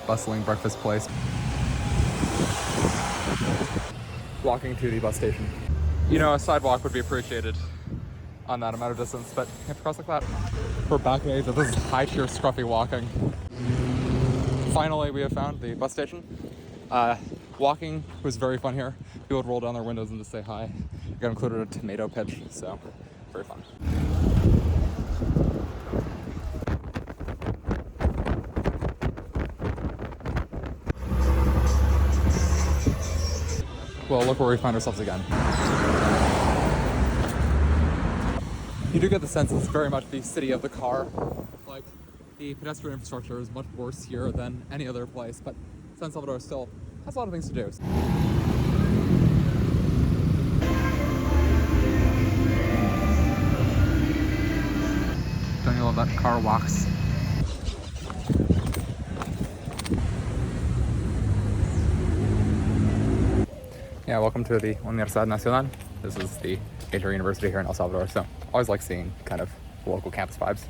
bustling breakfast place. Walking to the bus station. You know, a sidewalk would be appreciated on that amount of distance, but you have to cross like that. We're back age of this high tier scruffy walking. Finally, we have found the bus station. Walking was very fun here. People would roll down their windows and just say hi. I got included a tomato pitch, so very fun. Well, look where we find ourselves again. You do get the sense it's very much the city of the car. Like, the pedestrian infrastructure is much worse here than any other place, but San Salvador still has a lot of things to do. Don't you love that car walks? Yeah, welcome to the Universidad Nacional. This is the major university here in El Salvador, so I always like seeing kind of local campus vibes.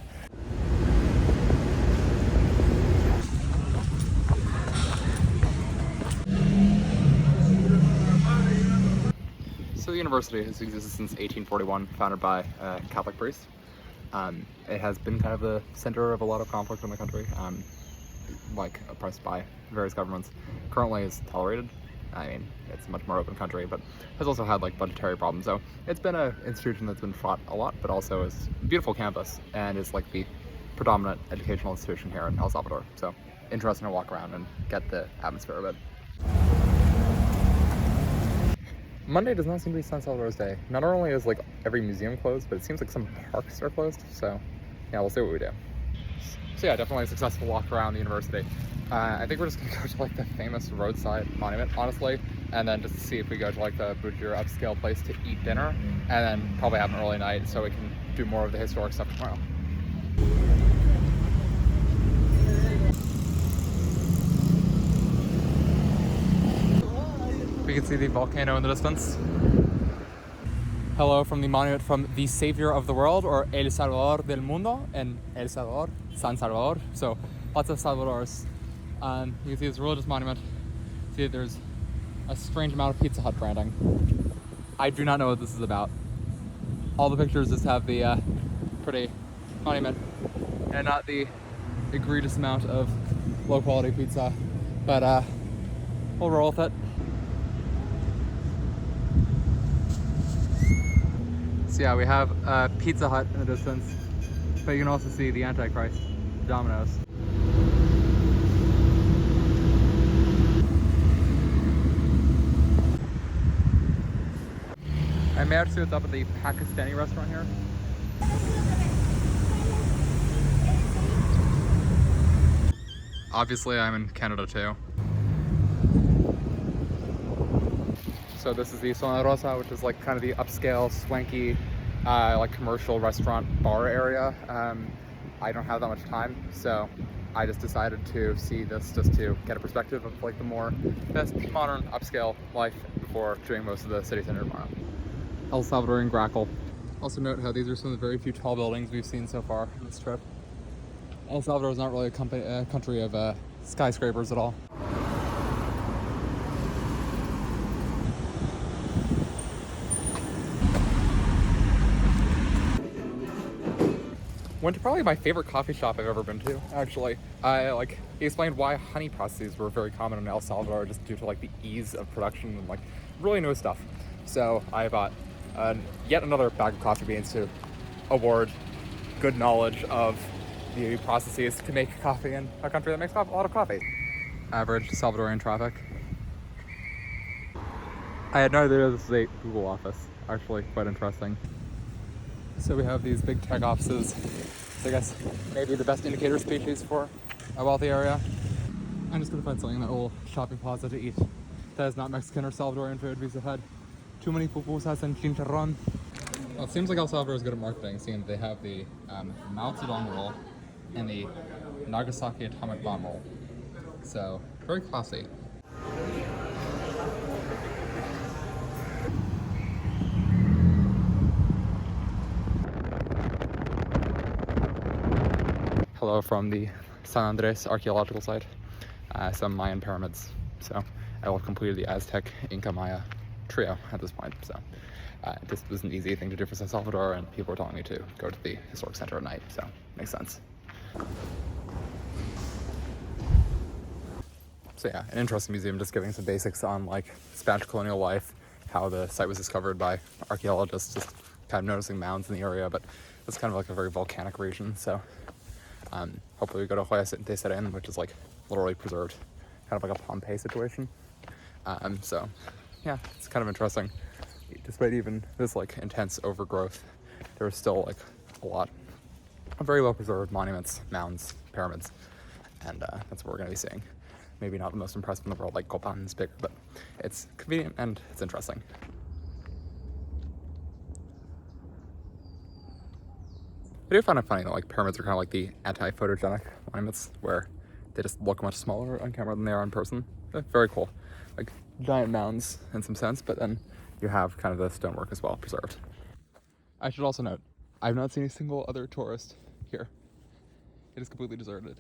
So the university has existed since 1841, founded by a Catholic priest. It has been kind of the center of a lot of conflict in the country, like oppressed by various governments. Currently is tolerated. I mean, it's a much more open country, but has also had like budgetary problems. So it's been an institution that's been fought a lot, but also is a beautiful campus and is like the predominant educational institution here in El Salvador. So interesting to walk around and get the atmosphere of it. Monday does not seem to be San Salvador's day. Not only is like every museum closed, but it seems like some parks are closed. So yeah, we'll see what we do. So yeah, definitely a successful walk around the university. I think we're just gonna go to like the famous roadside monument, honestly, and then just see if we go to like the bougie upscale place to eat dinner, and then probably have an early night so we can do more of the historic stuff tomorrow. We can see the volcano in the distance. Hello from the monument from the savior of the world, or El Salvador del Mundo, and El Salvador, San Salvador. So lots of Salvadors. You can see this religious monument. See that there's a strange amount of Pizza Hut branding. I do not know what this is about. All the pictures just have the pretty monument and not the egregious amount of low quality pizza. But we'll roll with it. So yeah, we have Pizza Hut in the distance, but you can also see the Antichrist, Domino's. I may have to see what's up at the Pakistani restaurant here. Obviously, I'm in Canada too. So this is the Zona Rosa, which is like kind of the upscale, swanky, like commercial restaurant bar area. I don't have that much time, so I just decided to see this just to get a perspective of like the more best modern upscale life before doing most of the city center tomorrow. El Salvadorian grackle. Also note how these are some of the very few tall buildings we've seen so far on this trip. El Salvador is not really a country of skyscrapers at all. Went to probably my favorite coffee shop I've ever been to, actually. He explained why honey processes were very common in El Salvador just due to like the ease of production and like really new stuff. So I bought yet another bag of coffee beans to award good knowledge of the processes to make coffee in a country that makes a lot of coffee. Average Salvadorian traffic. I had no idea this was a Google office. Actually, quite interesting. So we have these big tech offices. So I guess maybe the best indicator species for a wealthy area. I'm just gonna find something in that little shopping plaza to eat that is not Mexican or Salvadorian food because I've had too many pupusas and chicharrón. Well, it seems like El Salvador is good at marketing, seeing they have the Mao Zedong roll and the Nagasaki atomic bomb roll. So, very classy. Hello from the San Andrés archaeological site. some Mayan pyramids. So I will have completed the Aztec, Inca, Maya trio at this point. So this was an easy thing to do for San Salvador, and people were telling me to go to the historic center at night, so makes sense. So yeah, an interesting museum, just giving some basics on like Spanish colonial life, how the site was discovered by archaeologists, just kind of noticing mounds in the area, but it's kind of like a very volcanic region. So hopefully we go to Joya de Cerén, which is like literally preserved, kind of like a Pompeii situation. So yeah, it's kind of interesting. Despite even this like intense overgrowth, there was still like a lot of very well preserved monuments, mounds, pyramids, and that's what we're going to be seeing. Maybe not the most impressive in the world, like Copan is bigger, but it's convenient and it's interesting. I do find it funny that like pyramids are kind of like the anti-photogenic monuments, where they just look much smaller on camera than they are in person. They're very cool, like giant mounds in some sense, but then you have kind of the stonework as well preserved. I should also note, I've not seen a single other tourist here. It is completely deserted.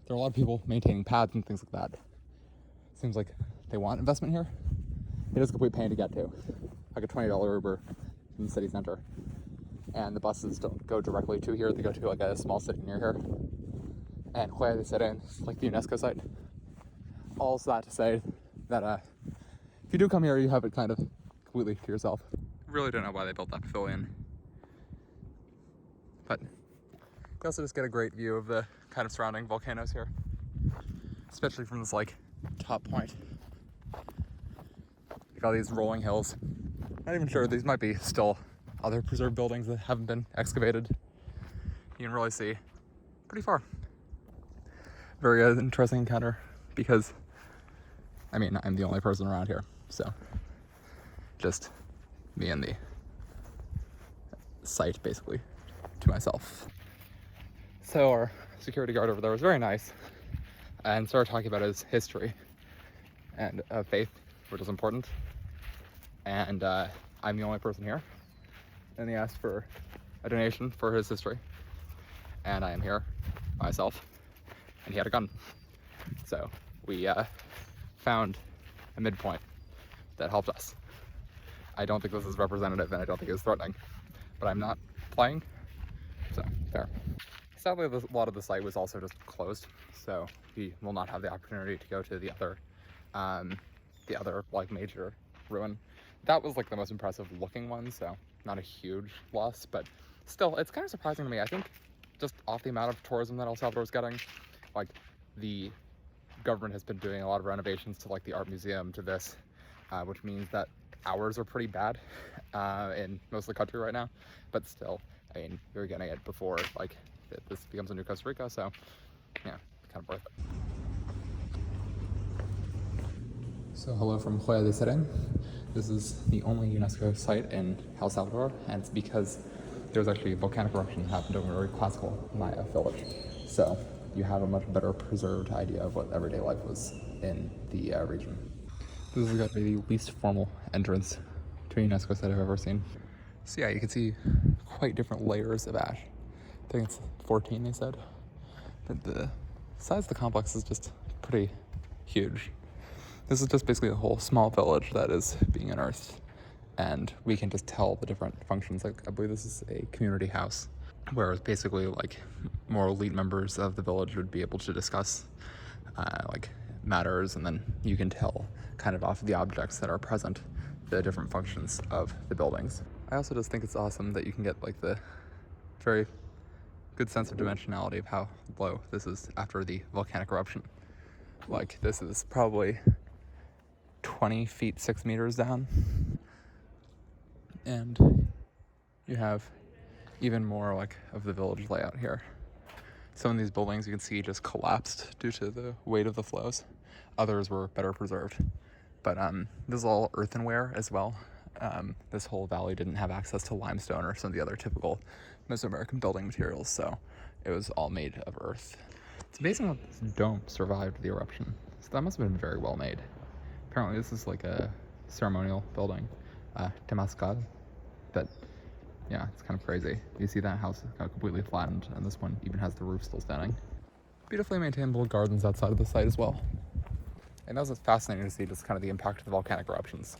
There are a lot of people maintaining paths and things like that. Seems like they want investment here. It is a complete pain to get to, like a $20 Uber from the city center. And the buses don't go directly to here, they go to like a small city near here. And Joya de Cerén is like the UNESCO site. All that to say that if you do come here, you have it kind of completely to yourself. Really don't know why they built that pavilion. But you also just get a great view of the kind of surrounding volcanoes here, especially from this like top point. You got these rolling hills. Not even sure, these might be still other preserved buildings that haven't been excavated. You can really see pretty far. Very interesting encounter, because I mean, I'm the only person around here, so just me and the site basically to myself. So our security guard over there was very nice and started talking about his history and faith, which is important. And I'm the only person here. And he asked for a donation for his history. And I am here by myself. And he had a gun. So we found a midpoint that helped us. I don't think this is representative, and I don't think it's threatening, but I'm not playing, so fair. Sadly, a lot of the site was also just closed, so we will not have the opportunity to go to the other like major ruin. That was like the most impressive looking one, so not a huge loss, but still, it's kind of surprising to me. I think just off the amount of tourism that El Salvador is getting, like the government has been doing a lot of renovations to like the art museum, to this, which means that hours are pretty bad in most of the country right now, but still, I mean, you're getting it before like this becomes a new Costa Rica, so yeah, kind of worth it. So hello from Joya de Cerén. This is the only UNESCO site in El Salvador, and it's because there was actually a volcanic eruption that happened over a very classical Maya village. So you have a much better preserved idea of what everyday life was in the region. This has got to be the least formal entrance to a UNESCO site I've ever seen. So yeah, you can see quite different layers of ash. I think it's 14, they said. But the size of the complex is just pretty huge. This is just basically a whole small village that is being unearthed. And we can just tell the different functions. Like, I believe this is a community house, where basically like more elite members of the village would be able to discuss like matters, and then you can tell kind of off of the objects that are present the different functions of the buildings. I also just think it's awesome that you can get like the very good sense of dimensionality of how low this is after the volcanic eruption. Like, this is probably 20 feet 6 meters down, and you have even more like of the village layout here. Some of these buildings you can see just collapsed due to the weight of the flows. Others were better preserved, but this is all earthenware as well. This whole valley didn't have access to limestone or some of the other typical Mesoamerican building materials, so it was all made of earth. It's amazing that this dome survived the eruption. So that must have been very well made. Apparently this is like a ceremonial building, Temascal, but yeah, it's kind of crazy. You see that house got completely flattened, and this one even has the roof still standing. Beautifully maintained little gardens outside of the site as well. And that was fascinating to see just kind of the impact of the volcanic eruptions.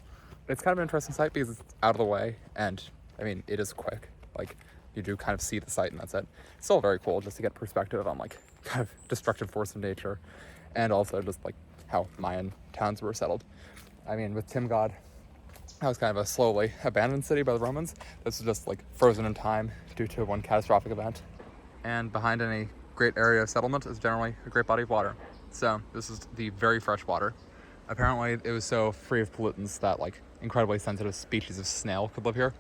But it's kind of an interesting site because it's out of the way, and I mean, it is quick. Like, you do kind of see the site and that's it. It's still very cool just to get perspective on like kind of destructive force of nature, and also just like how Mayan towns were settled. I mean, with Timgad, that was kind of a slowly abandoned city by the Romans. This was just like frozen in time due to one catastrophic event. And behind any great area of settlement is generally a great body of water. So this is the very fresh water. Apparently it was so free of pollutants that like incredibly sensitive species of snail could live here.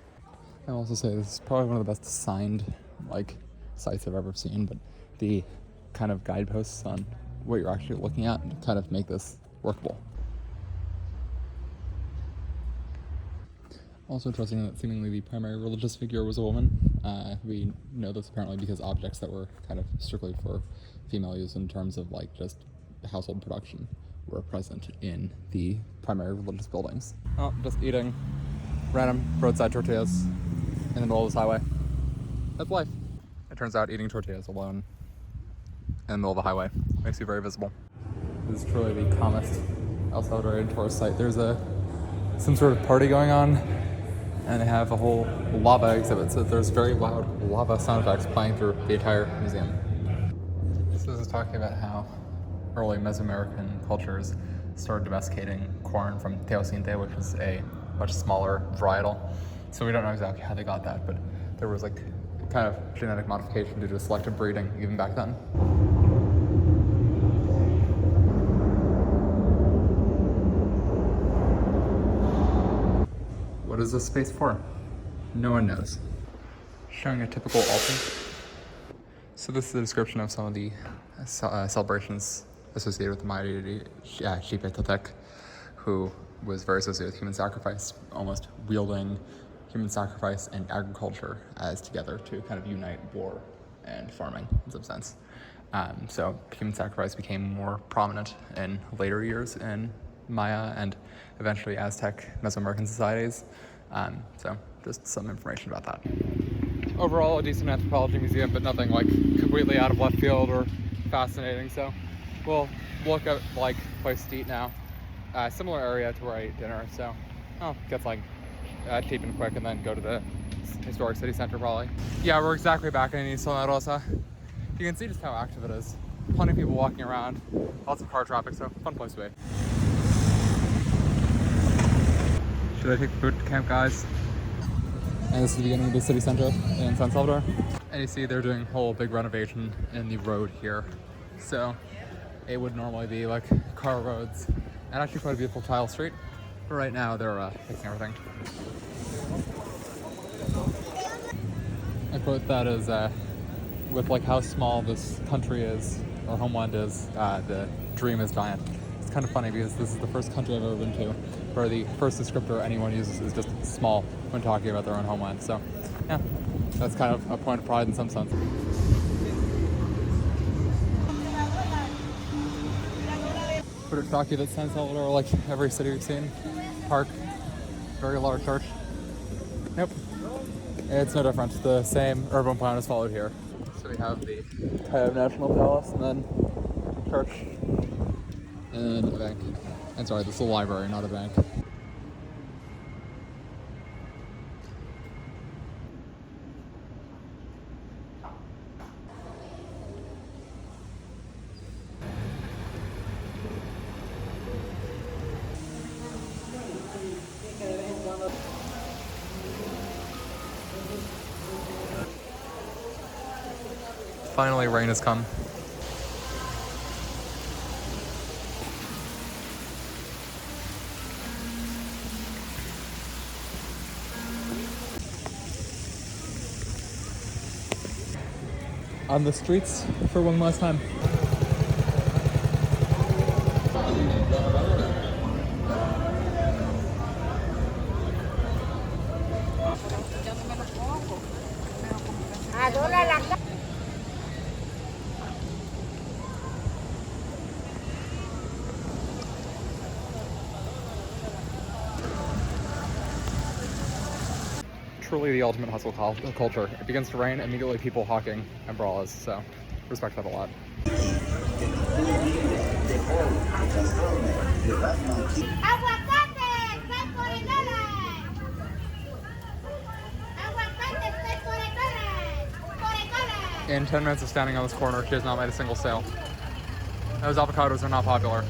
I'll also say this is probably one of the best signed like sites I've ever seen, but the kind of guideposts on what you're actually looking at kind of make this workable. Also interesting that seemingly the primary religious figure was a woman. We know this apparently because objects that were kind of strictly for female use in terms of like just household production were present in the primary religious buildings. Oh, just eating random roadside tortillas in the middle of this highway. That's life. It turns out eating tortillas alone in the middle of the highway makes you very visible. This is truly the calmest El Salvadorian tourist site. There's some sort of party going on, and they have a whole lava exhibit, so there's very loud lava sound effects playing through the entire museum. So this is talking about how early Mesoamerican cultures started domesticating corn from teosinte, which is a much smaller varietal. So we don't know exactly how they got that, but there was like kind of genetic modification due to selective breeding even back then. What is this space for? No one knows. Showing a typical altar. So this is a description of some of the celebrations associated with the Maya deity Xipetotec, who was very associated with human sacrifice, almost wielding human sacrifice and agriculture as together to kind of unite war and farming in some sense. So human sacrifice became more prominent in later years in Maya and eventually Aztec Mesoamerican societies. So just some information about that. Overall, a decent anthropology museum, but nothing like completely out of left field or fascinating. So we'll look at like place to eat now. Similar area to where I ate dinner. So gets like cheap and quick, and then go to the historic city center probably. Yeah, we're exactly back in San Rosa. You can see just how active it is. Plenty of people walking around, lots of car traffic, so fun place to be. Should I take the boot camp, guys? And this is the beginning of the city center in San Salvador. And you see they're doing a whole big renovation in the road here. So it would normally be like car roads and actually quite a beautiful tile street. But right now they're fixing everything. A quote that is, with like how small this country is, or homeland is, the dream is giant. It's kind of funny because this is the first country I've ever been to where the first descriptor anyone uses is just small when talking about their own homeland. So yeah, that's kind of a point of pride in some sense. Would it shock you that San Salvador, like every city we've seen, park, very large church? Nope. It's no different. The same urban plan is followed here. So we have the Coyote National Palace, and then church, and a bank. And sorry, this is a library, not a bank. Finally, rain has come. On the streets for one last time. Truly the ultimate hustle culture. It begins to rain, immediately people hawking umbrellas, so respect that a lot. In 10 minutes of standing on this corner, she has not made a single sale. Those avocados are not popular.